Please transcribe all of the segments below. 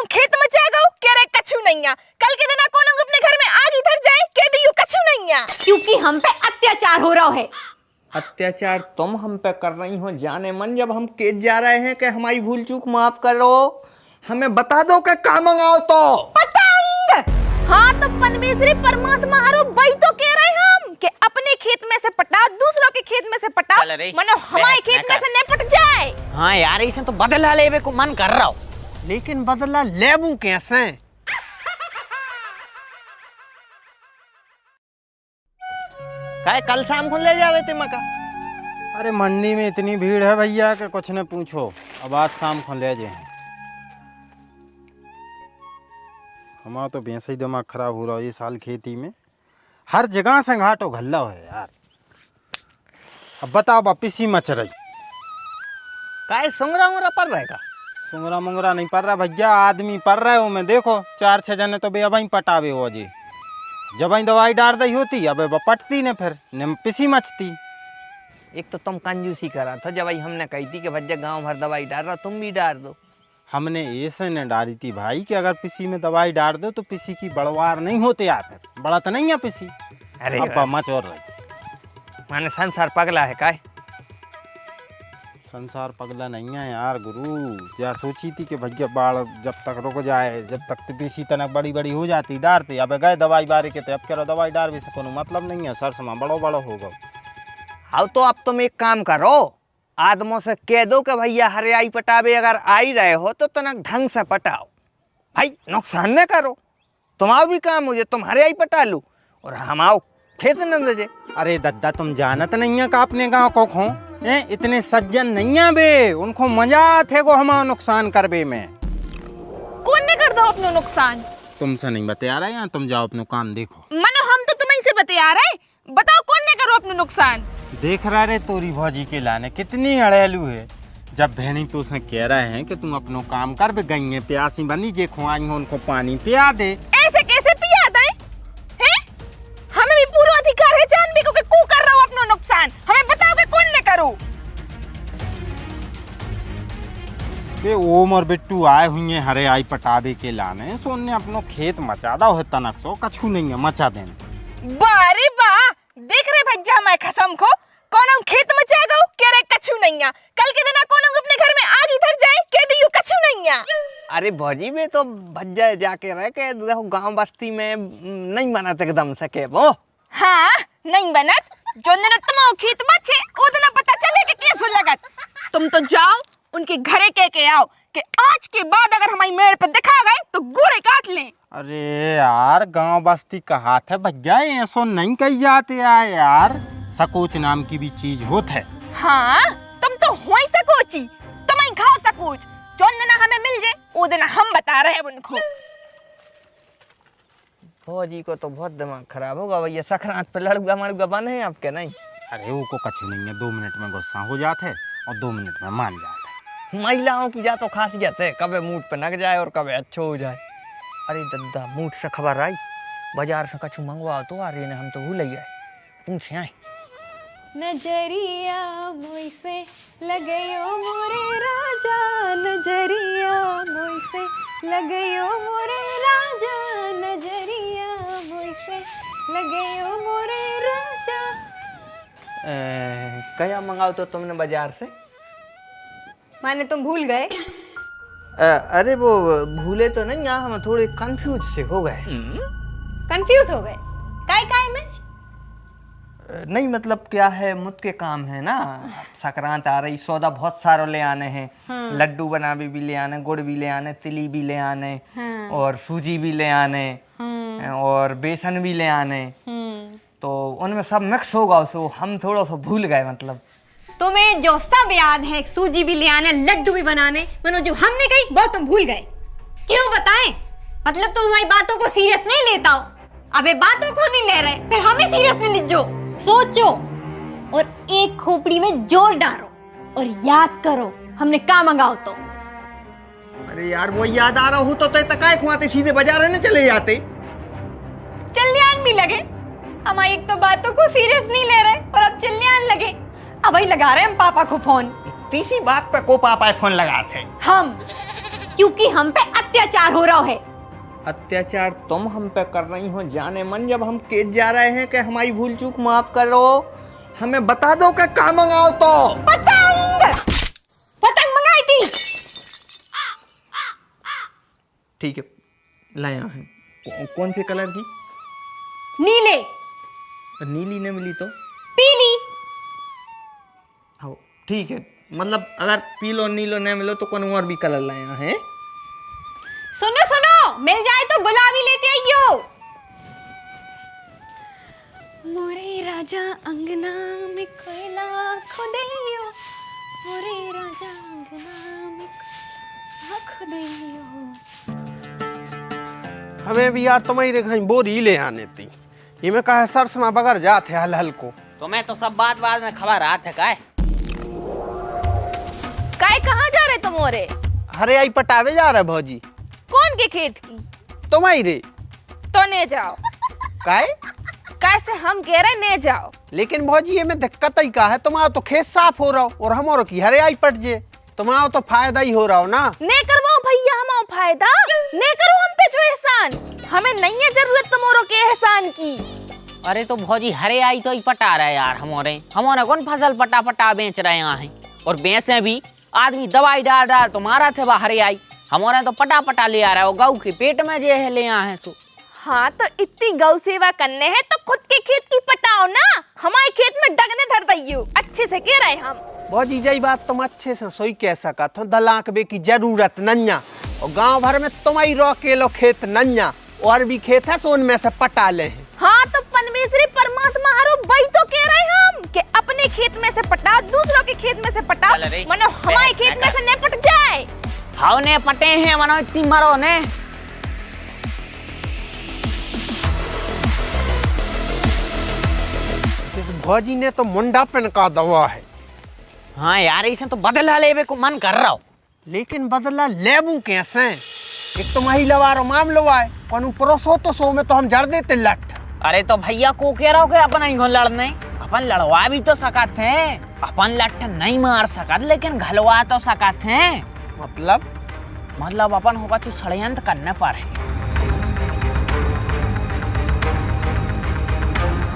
खेत में जा गओ कह रहे कछु नहीं आ। कल के दिन कौन अपने घर में आग इधर जाए कह दियो कछु नहीं आ। क्योंकि हम पे अत्याचार हो रहा है। अत्याचार तुम हम पे कर रही हो जाने मन, जब हम केस जा रहे हैं कि हमारी भूल चूक माफ करो, हमें बता दो कि क्या मंगाओ तो। पतंग। हाँ तो परमेश्वरी परमात्मा हारो भाई तो कह रहे हम कि अपने खेत में से पटा दूसरों के खेत में से पटा, मानो हमारे खेत में से नहीं पट जाए। हाँ यार इसे तो बदला लेवे को मन कर रहा हो, लेकिन बदला लेबू कैसे? काय कल शाम को ले जा रहे थे मका? अरे मंडी में इतनी भीड़ है भैया कि कुछ न पूछो। अब आज शाम को ले जाए। हमारा तो वैसे ही दिमाग खराब हो रहा है ये साल खेती में, हर जगह से घाटो घल्ला है यार। अब बताओ वापिसी मच रही। काय सुंगरा मुंगरा पड़ रहेगा? सुंगरा मुंगरा नहीं पड़ रहा भैया, आदमी पड़ रहे हो। मैं देखो 4-6 जने तो अब पटावे हो जी, जब दवाई डाल दी होती अब पटती न फिर न पिसी मचती। एक तो तुम कंजूसी करा था जब हमने कही थी कि भैया गांव भर दवाई डाल रहा, तुम भी डाल दो। हमने ऐसे न डाली थी भाई कि अगर पिसी में दवाई डाल दो तो पिसी की बड़वार नहीं होते यार, फिर बड़ा तो नहीं है पिसी। अरे अब मच और रही माने संसार पगला है काय? संसार पगला नहीं है यार गुरु। या सोची थी कि भैया बाढ़ जब तक रुक जाए, जब तक पीसी तनक बड़ी बड़ी हो जाती डारती, अब गए दवाई बारे के थे, अब कह रहा दवाई डाल भी सको मतलब नहीं है, सरसमा बड़ो बड़ो होगा। हाँ तो अब तुम एक काम करो, आदमों से कह दो कि भैया हरियाई पटावे अगर आ ही रहे हो तो तनक ढंग से पटाओ भाई, नुकसान न करो। तुम्हारा भी काम हो जाए, तुम हरियाई पटा लो और हम आओ खेत न दे। अरे दद्दा तुम जानत नहीं है का अपने गाँव को खो इतने सज्जन नहीं है बे, उनको मजा थे को हमारा नुकसान करबे में। कौन ने कर दो अपनो नुकसान? तुमसे नहीं बता रहे हैं, तुम जाओ अपना काम देखो। मानो हम तो तुम्हें से बता रहे, बताओ कौन ने करो अपनो नुकसान? देख रहा रे तोरी भौजी के लाने कितनी अड़ेलू है। जब बहनी तो उसे कह रहे हैं कि तुम अपनो काम कर, गई है प्यासी बनी जे खुआई हो उनको पानी पिया दे। ऐसे कैसे पिया दे? हैं? हमें भी पूरा अधिकार है जानने को कि कू कर रहा हो अपनो नुकसान। हमें बताओ कि कौन ने करो? ते ओम और बिट्टू आए हुए हैं हरे आई पटावे के लाने, सो उनने अपनो खेत मचा दा है तनक सो कछु नहीं है मचा देने। बारे बा देख रहे भज्जा मैं कसम को कौन खेत में जा गओ कह रहे कछु नहीं आ। कल के दिन कौन अपने घर में आग इधर जाए कह दियो कछु नहीं आ। अरे भौजी में तो भज्जा जाके रह के गांव बस्ती में नहीं बनत एकदम सके वो। हाँ नहीं बनत, जो दिन तुम खेत में छे वो दिन पता चले कि कैसे लगत। तुम तो जाओ उनके घरे के आओ कि आज के बाद अगर हमारी मेड़ पे दिखा गए तो गोरे काट लें। अरे यार गांव बस्ती कहा था भैया, ऐसो नहीं कही जाते यार, सकोच नाम की भी चीज होत है। हाँ तुम तो हो ही सकोची, तुम ही खाओ सकोच। जो दिन हमें मिल जाए वो दिन हम बता रहे हैं उनको। भौजी को तो बहुत दिमाग खराब होगा भैया, सखरात पे लड़ुआ मड़ुआ बने हैं आपके नहीं? अरे वो को कछु नहीं है, 2 मिनट में गुस्सा हो जाते है और 2 मिनट में मान जाते है। महिलाओं की जा तो खासियत है, कभी मूड पे नग जाए और कभी अच्छो हो जाए। अरे दद्दा मूड से खबर आई, बाजार से कछु मंगवाओ तो आ रही ने हम तो भूल ही गए, पूछे आए। नजरिया मुझसे लगयो मोरे राजा, नजरिया मुझसे लगयो मोरे राजा, नजरिया मुझसे लगयो मोरे राजा। क्या मंगाओ तो तुमने बाजार से? माने तुम भूल गए? अरे वो भूले तो नहीं, यहाँ हम थोड़े कंफ्यूज से हो गए। कंफ्यूज हो गए? काय में? नहीं मतलब क्या है, मुझ के काम है ना, संक्रांत आ रही, सौदा बहुत सारे ले आने हैं। लड्डू बनावे भी ले आने, गुड़ भी ले आने, तिली भी ले आने, और सूजी भी ले आने, और बेसन भी ले आने, तो उनमें सब मिक्स होगा, उसको हम थोड़ा सा भूल गए। मतलब तुम्हें जो सब याद है, सूजी भी ले आने, लड्डू भी बनाने, मनो जो हमने कही वो तुम भूल गए। क्यों बताएं? मतलब तुम हमारी बातों को सीरियस नहीं लेता हो। अबे बातों को नहीं ले रहे, फिर हमें सीरियस नहीं लीजो। सोचो और एक खोपड़ी में जोर डालो और याद करो हमने क्या मंगाओ तो। अरे यार वो याद आ रहा हो तो तकाए खुआते सीधे बाजार में चले जाते। चिल्लान भी लगे, हम एक तो बातों को सीरियस नहीं ले रहे और अब चिल्लान लगे। अब ही लगा रहे हम पापा को फोन। तीसरी बात पे को पापा फोन लगाते हम, क्योंकि हम पे अत्याचार हो रहा है। अत्याचार तुम हम पे कर रही हो जाने मन, जब हम केस जा रहे हैं कि हमारी भूल चूक माफ करो, हमें बता दो कि कहाँ मंगाओ तो। पतंग पतंग मंगाई थी। ठीक है लाया है। कौन से कलर की? नीले। नीली ने मिली तो पीली। हाँ ठीक है, मतलब अगर पीलो नीलो न मिलो तो कौन और भी कलर लाया है। सुनो सुनो, मिल जाए तो गुलाबी लेते आइयो। मोरे राजा अंगना में कोयला खोदेयो, मोरे राजा अंगना में कोयला खोदेयो। हमें भी यार तुम्हारी रेखा बोरी ले आने थी, ये में कहा सरस में बगर जाते हल हल को। तुम्हें तो सब बात में खबर आते काय कहाँ जा रहे तुम? और अरे आई पटावे जा रहे भौजी। कौन के खेत की? तुम्हारी रे तो ने जाओ। काय कैसे हम कह रहे ने जाओ, लेकिन भौजी ये में दिक्कत ही का है, तुम्हारा तो खेत साफ हो रहा हो और हमारो की हरे आई पट जे, तुम्हारा तो फायदा ही हो रहा हो ना। ने करवाओ भैया हम फायदा, ने करो हम पे जो एहसान, हमें नहीं है जरूरत तुम्हारो के एहसान की। अरे तो भौजी हरे आई तो ही पटा रहे यार, हमारे कौन फसल पटा पटा बेच रहे हैं, और बेचे भी आदमी दवाई डाल डाल तो मारा थे हरे आई, हमारे तो पटा पटा ले आ रहा है, वो गऊ के पेट में जे है ले आए तो। हाँ तो इतनी गौ सेवा करने हैं तो खुद के खेत की पटाओ ना, हमारे खेत में डगने धर दइयो, अच्छे से कह रहे हम। भौजी जई बात तुम अच्छे से सोई कह सका तो दलाक बे की जरूरत नन्या, और गांव भर में तुम्हारी रो के लो खेत नन्या, और भी खेत है सोन में से पटा ले। हाँ तो परमेश्वरी परमात्मा हरो वही तो कह रहे हम कि अपने खेत में से पटाओ, दूसरों के खेत में से पटाओ, मनो हमारे खेत में से न पट जाए। हाँ ने पटे हैं मनो इतनी मरो ने। इस भौजी ने तो मुंडापन का दवा है। हाँ यार इसे तो बदला लेवे को मन कर रहा हो, लेकिन बदला लेबू कैसे? एक तो महिला वारो मामलो है, कौन परोसो तो सो में तो हम जड़ देते लट। अरे तो भैया को कह रहा हो कि अपन नहीं लड़ने, अपन लड़वा भी तो सकत हैं, अपन लट नहीं मार सकत लेकिन घलवा तो सकत हैं। मतलब अपन होगा तो षड्यंत्र करने पर है।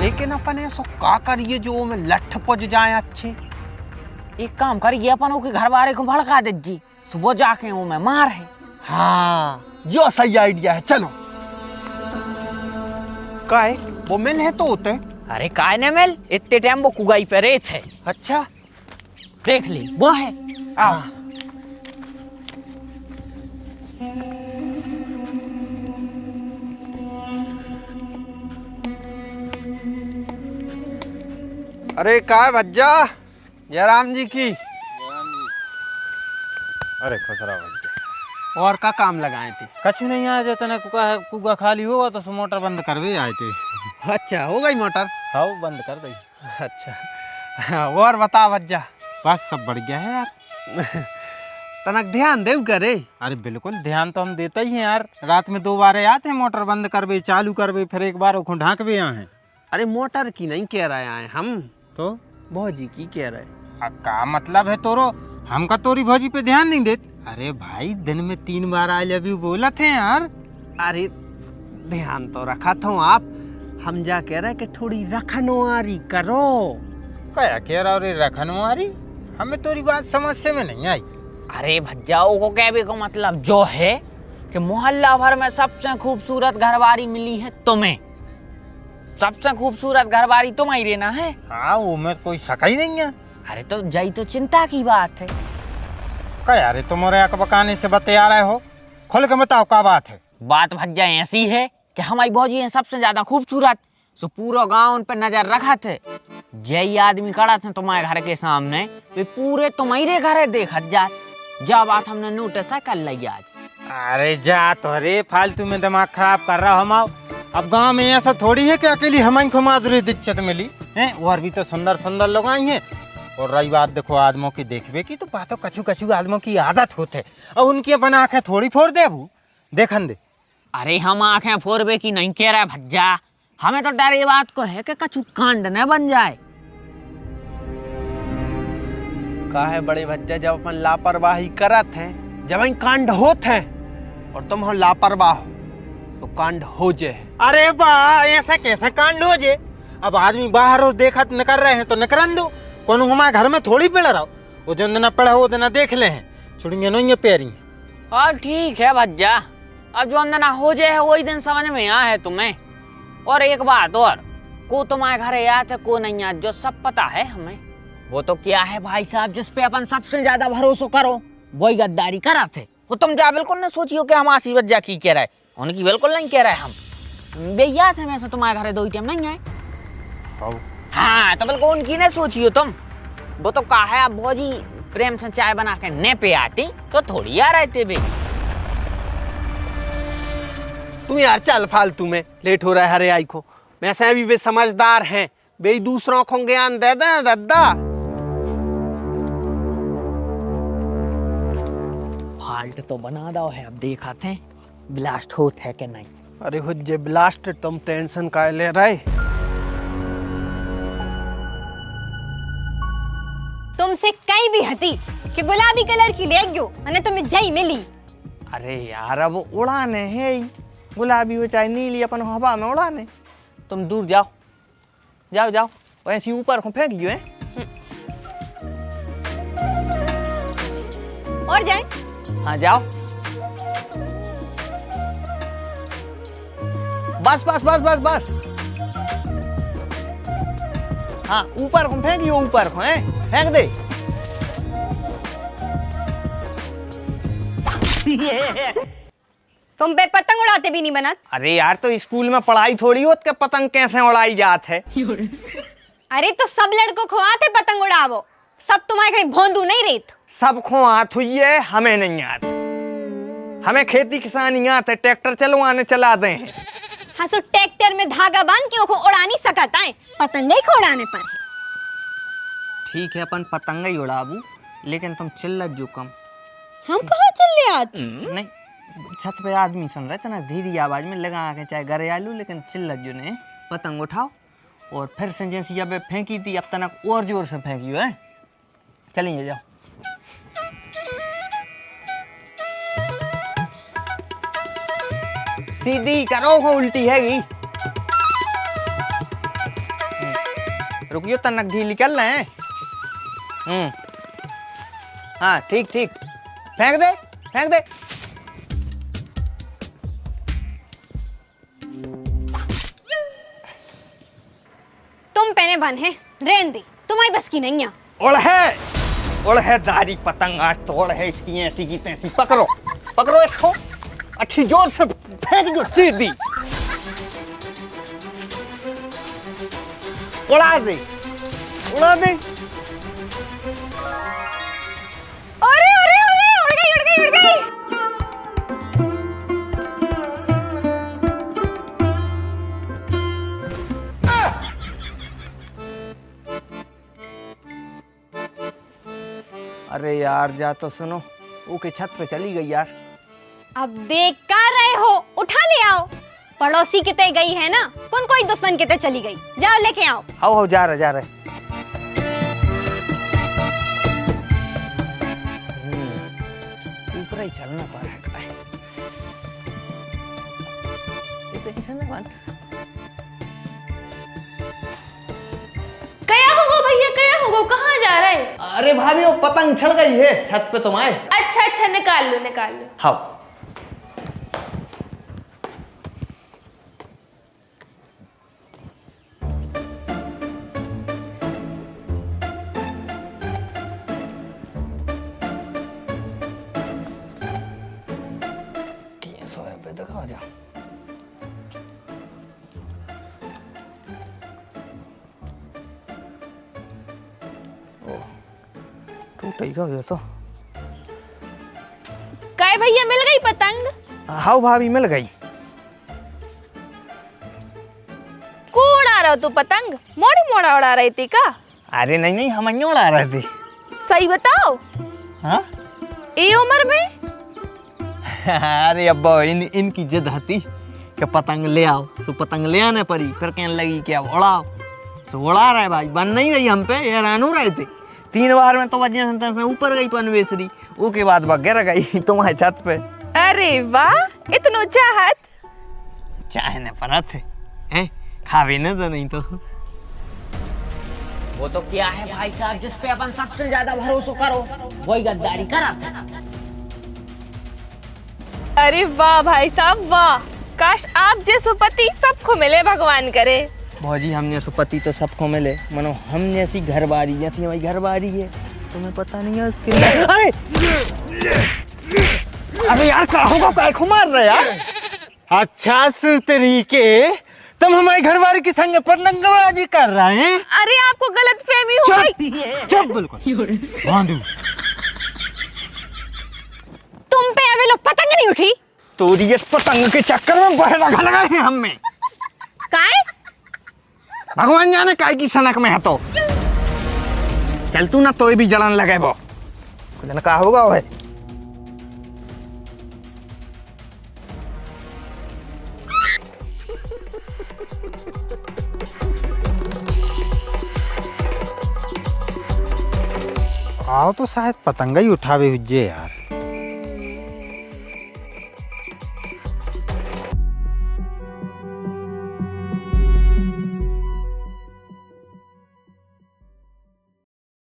लेकिन अपन ऐसा का करिए जो में लठ पुज जाए अच्छे? एक काम करिए अपन के घर वाले को भड़का दीजिए, सुबह जाके वो में मार है। हाँ जो सही आइडिया है, चलो। का है वो मिल है तो होते? अरे काय ने मिल, इतने टाइम वो कुगाई पे रेत है। अच्छा देख ली वो है। आ अरे काय भज्जा जयराम जी की। अरे खसरा भैया और का काम लगाए थे? कछु नहीं आया जतने कुगा खाली होगा तो मोटर बंद कर भी आए थे। अच्छा हो गई मोटर? हाँ बंद कर दी। अच्छा और बता भज्जा। बस सब बढ़ गया है यार। तनक ध्यान देव करे। अरे बिल्कुल ध्यान तो हम देते ही हैं यार, रात में 2 बार आते हैं, मोटर बंद करवे चालू करवे फिर एक बार वो ढांक भी आए हैं। अरे मोटर की नहीं कह रहे हैं हम, तो भौजी की कह रहे। का मतलब है तोरो, हमका तोरी भौजी पे ध्यान नहीं देते? अरे भाई दिन में 3 बार आई लव यू बोला थे यार। अरे ध्यान तो रखा था आप, हम जा कह रहे कि थोड़ी रखनवारी करो। क्या कह रहा रे रखनवारी? हमें तोरी बात समझ से में नहीं आई। अरे भज्जाओ को कहने को मतलब जो है कि मोहल्ला भर में सबसे खूबसूरत घरवारी मिली है तुम्हें, सबसे खूबसूरत घरवारी तुम्हारी रहना है। हाँ वो में कोई शक ही नहीं है। अरे तो जई तो चिंता की बात है। क्या रे तुम्हारे आंख बकाने से बता रहे हो, खुल के बताओ क्या बात है? बात भज्जा ऐसी है कि हमारी भौजी है सबसे ज्यादा खूबसूरत, सो पूरा गांव उन पे नजर रखा थे। जय आदमी खड़ा थे तुम्हारे घर के सामने, वे पूरे तुम्हारे घर देखत जात, जा बात हमने नोटिस कर ली आज। अरे जा तो रे फालतू में दिमाग खराब कर रहा हम। अब गांव में ऐसा थोड़ी है कि अकेली हमारी को माजूरी दिक्कत मिली है, और भी तो सुंदर सुंदर लोग आई हैं। और रही बात देखो आदमों की देखबे की, तो बातों कछु कछु आदमों की आदत होते, और उनकी अपन आंखें थोड़ी फोड़ दे देखन दे। अरे हम आंखें फोड़बे की नहीं कह रहे भज्जा, हमें तो डर ये बात को है कि कछु कांड न बन जाए। का है बड़े भज्जा, जब अपन लापरवाही करत हैं, जब कांड होत हैं और तुम हो लापरवाह हो तो कांड हो जाए। अरे वाह, ऐसा कैसे कांड हो जे? अब आदमी बाहर और देखा निकल रहे हैं तो निकरन दो, कौन हमारे घर में थोड़ी पेड़ रहो। वो जो दिन पड़ा वो दिन देख ले हैं, छुड़िए नहीं पैरी। और ठीक है भज्जा, अब जो अंदना हो जाए वही दिन समझ में आ है तुम्हें। और एक बात और, को तुम्हारे घर याद है को नहीं याद, जो सब पता है हमें। वो तो क्या है भाई साहब, जिस पे अपन सबसे ज्यादा भरोसा करो वही गद्दारी करा थे। वो तुम जा बिल्कुल न सोचियो कि हम आसी भज्जा की कह रहे, उनकी बिल्कुल नहीं कह रहे हम। बेयाद है वैसे तुम्हारे घर दो ही टाइम नहीं आए। हाँ तो बिल्कुल उनकी न सोचियो तुम। वो तो कहा है अब भौजी प्रेम से चाय बना के न पे आती तो थोड़ी आ रहे थे बे। तू यार चल फालतू में, लेट हो रहा है हरे आई को। वैसे अभी वे समझदार हैं, वे दूसरों को ज्ञान दे दे दद्दा। फाल्ट तो बना दो है, अब देखा थे ब्लास्ट होत है कि नहीं। अरे हो जे ब्लास्ट, तुम टेंशन का ले रहे। तुमसे कई भी हती कि गुलाबी कलर की ले गयो अने तुम्हें जई मिली। अरे यार अब उड़ाने है ही, गुलाबी हो चाहे नीली, अपन हवा में उड़ाने। तुम दूर जाओ जाओ जाओ, वैसे ऊपर को फेंक है। और जाए? हाँ जाओ, बस बस बस बस बस। हाँ ऊपर को फेंकियो, ऊपर को है फेंक दे। तुम पे पतंग उड़ाते भी नहीं बनत। अरे यार तो स्कूल में पढ़ाई थोड़ी होत के पतंग कैसे उड़ाई जात है। अरे तो सब लड़कों को आते पतंग उड़ावो, सब तुम्हारे कहीं भोंदू नहीं रही। सबको आत हुई है, हमें नहीं आत। हमें खेती किसानी आत है, ट्रैक्टर चलवाने चला दे। हाँ सो ट्रैक्टर में धागा बांध के को उड़ा नहीं सकता है, पतंग ही उड़ाने पर है। ठीक है अपन पतंग ही उड़ाबू, लेकिन तुम चिल्लत जो कम। हम कहाँ चल आत? नहीं, छत पे आदमी सुन रहे थे ना, धीरे आवाज में लगा के चाहे घरे आलू, लेकिन चिल्लत जो ने पतंग उठाओ और फिर से जैसी जब फेंकी थी अब तक और जोर से फेंकी है। चलिए जाओ। सीधी करो हो, उल्टी हैगी। रुकियो तनक ढीली कर रहे हैं। हाँ ठीक ठीक, फेंक दे फेंक दे। तुम पहने बन है, रेन दे, तुम्हारी बस की नहीं है। उड़हे दारी पतंग आज तो उड़हे, इसकी ऐसी की तैसी। पकड़ो पकड़ो इसको, अच्छी जोर से फेंक दो सीधी। उड़ा दे उड़ा दे। अरे अरे अरे उड़ गई उड़ गई उड़ गई। अरे यार जा तो सुनो, वो के छत पे चली गई यार। अब देख कर रहे हो, उठा ले आओ। पड़ोसी किते गई है ना, कौन कोई दुश्मन किते चली गई, जाओ लेके आओ। आओ जा रहे जा रहे। ऊपर ही चलना पड़ेगा। क्या होगा भैया, क्या होगा, कहाँ जा रहे? अरे भाभी वो पतंग चढ़ गई है छत पे तुम्हारे। अच्छा अच्छा, निकाल लो निकाल लो। हाँ दिखा जा। टूट ही गया तो। काय भैया मिल गई पतंग? हाँ भाभी मिल गई। को उड़ा रहा हो तू पतंग? मोड़ी मोड़ा उड़ा रही थी का? अरे नहीं नहीं, हम नहीं उड़ा रहे थे। सही बताओ। हाँ ये उम्र में? अरे अब्बा इनकी जिद हती कि पतंग ले आओ, तो पतंग ले आने पड़ी। फिर कहने लगी कि अब उड़ाओ, तो उड़ा रहे भाई। बन नहीं गई हम पे, हैरान हो रहे थे। 3 बार में तो वजह से ऊपर गई पनवेसरी, वो के बाद वह गिर गई तुम्हारे छत पे। अरे वाह, इतनो चाहत। चाहे न परत है खावे न तो नहीं तो। वो तो क्या है भाई साहब, जिस पे अपन सबसे ज्यादा भरोसा करो वही गद्दारी करा था। अरे वाह भाई साहब वाह, काश आप जैसे पति सबको मिले, भगवान करे। भौजी हम जैसे पति तो सबको मिले, मनो हम जैसी घरवारी, जैसी हमारी घरवारी है तुम्हें पता नहीं है उसके लिए। अरे यार कहोगा काय को मार रहे यार। अच्छा तरीके तुम हमारे घरवाले के संग पर नंगबाजी कर रहे हैं। अरे आपको गलत फहमी हो गई। चुप बिल्कुल बांधू। तुम पे अभी लोग पतंग नहीं उठी। तोरी इस पतंग के चक्कर में बहरा लगाए हैं हमें। काय? भगवान जाने काय की सनक में है तो। चल तू ना तो भी जलन लगे वो कुछ का होगा वो। आओ तो शायद पतंगा ही उठावे हुज्जे यार।